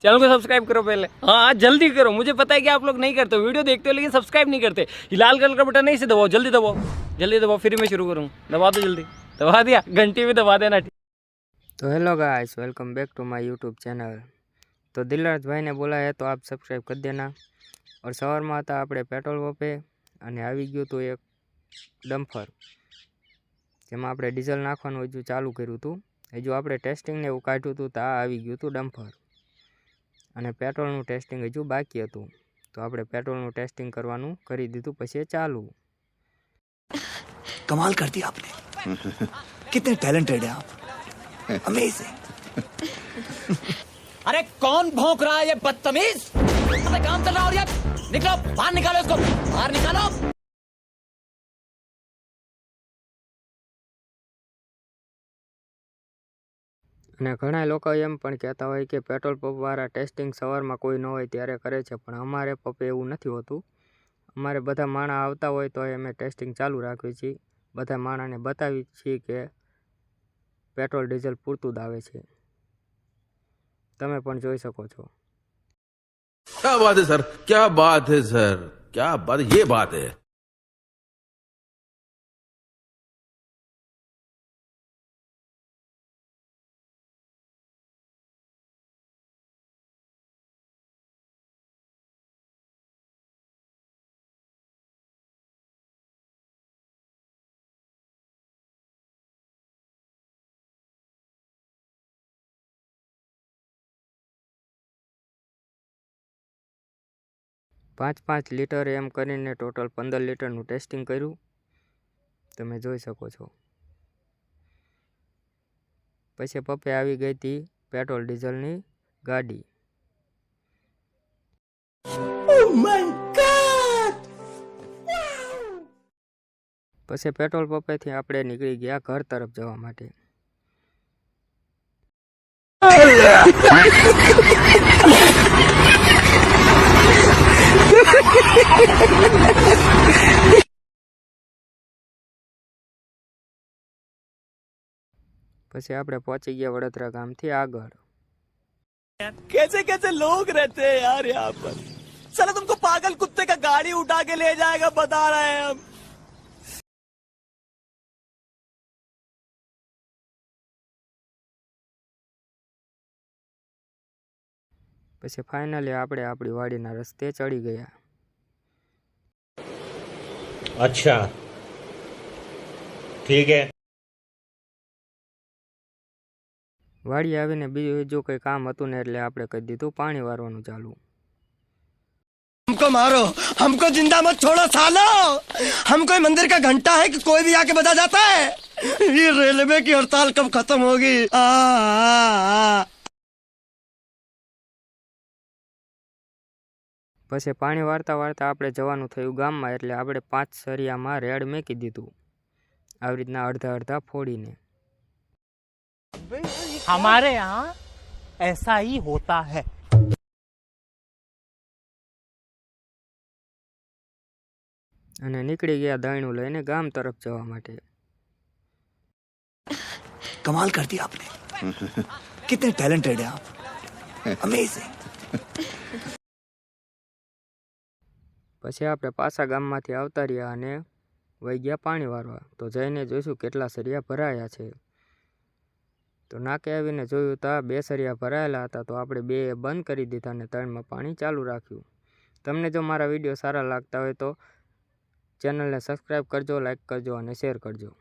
Channel को subscribe करो पहले। हाँ जल्दी करो, मुझे पता है कि आप लोग नहीं करते हो, वीडियो देखते हो लेकिन सब्सक्राइब नहीं करते। ये लाल कलर का बटन नहीं, इसे दबाओ, जल्दी दबाओ, जल्दी दबाओ, फिर मैं शुरू करूँ। दबा दो जल्दी, दबा दिया, घंटी भी दबा देना। तो hello guys, welcome back to my YouTube channel. तो दिलराज भाई ने बोला है तो आप सब्सक्राइब कर देना। और सवाરમાં હતા આપણે પેટ્રોલ પંપે અને આવી ગયું હતું એક ડમ્ફર, જેમાં આપણે ડીઝલ નાખવાનું હજુ ચાલુ કર્યું હતું। હજુ આપણે ટેસ્ટિંગને એવું કાઢ્યું હતું તો આ આવી ગયું હતું ડમ્ફર, અને પેટ્રોલનું ટેસ્ટિંગ હજુ બાકી હતું। તો આપણે પેટ્રોલનું ટેસ્ટિંગ કરવાનું કરી દીધું, પછી એ ચાલુ। कमाल कर दिया आपने। कितने टैलेंटेड है आप, अमेजिंग। अरे कौन भौंक रहा है ये बदतमीज? काम चल रहा है और ये निकलो बाहर, निकालो इसको बाहर निकालो। અને ઘણા લોકો એમ પણ કહેતા હોય કે પેટ્રોલ પંપવાળા ટેસ્ટિંગ સવારમાં કોઈ ન હોય ત્યારે કરે છે, પણ અમારે પંપે એવું નથી હોતું। અમારે બધા માણા આવતા હોય તો અમે ટેસ્ટિંગ ચાલુ રાખીએ છીએ, બધા માણાને બતાવીએ છીએ કે પેટ્રોલ ડીઝલ પૂરતું જ આવે છે। તમે પણ જોઈ શકો છો। क्या बात है सर, क्या बात है सर, क्या बात, ये बात है। પાંચ 5 લીટર એમ કરીને ટોટલ 15 લીટરનું ટેસ્ટિંગ કર્યું, તમે જોઈ શકો છો। પછી પપ્પે આવી ગઈ હતી પેટ્રોલ ડીઝલની ગાડી। પછી પેટ્રોલ પંપેથી આપણે નીકળી ગયા ઘર તરફ જવા માટે। પછી આપણે પહોંચી ગયા વડોદરા ગામથી આગળ। कैसे कैसे लोग रहते हैं यार यहाँ पर। साला तुमको पागल कुत्ते का गाड़ी उठा के ले जाएगा, बता रहे हैं हम। પછી ફાઇનલી આપણે આપણી વાડીના રસ્તે ચડી ગયા। अच्छा ठीक है। વાડી આવીને બીજું કંઈ કામ હતું ને એટલે આપણે કહી દીધું પાણી વારવાનું ચાલુ। हमको मारो, हमको जिंदा मत छोड़ो सालो। हम कोई मंदिर का घंटा है कि कोई भी आके बजा जाता है। ये रेलवे की हड़ताल कब खत्म होगी? પછી પાણી વારતા વારતા આપણે જવાનું થયું ગામમાં, એટલે આપણે 5 સરિયામાં રેડ મેકી દીધું, આવી રીતના અડધા અડધા ફોડીને। हमारे यहाँ ऐसा ही होता है। અને નીકળી ગયા દહીણું લઈને ગામ તરફ જવા માટે। कमाल कर दिया आपने। कितने टैलेंटेड है आप, अमेजिंग। પછી આપણે પાછા ગામમાંથી આવતા રહ્યા અને વહી ગયા પાણી વારવા। તો જઈને જોઈશું કેટલા સરિયા ભરાયા છે। તો નાકે આવીને જોયું તો 2 સરિયા ભરાયેલા હતા, તો આપણે 2 બંધ કરી દીધા અને 3માં પાણી ચાલુ રાખ્યું। તમને જો મારા વિડીયો સારા લાગતા હોય તો ચેનલને સબસ્ક્રાઈબ કરજો, લાઈક કરજો અને શેર કરજો।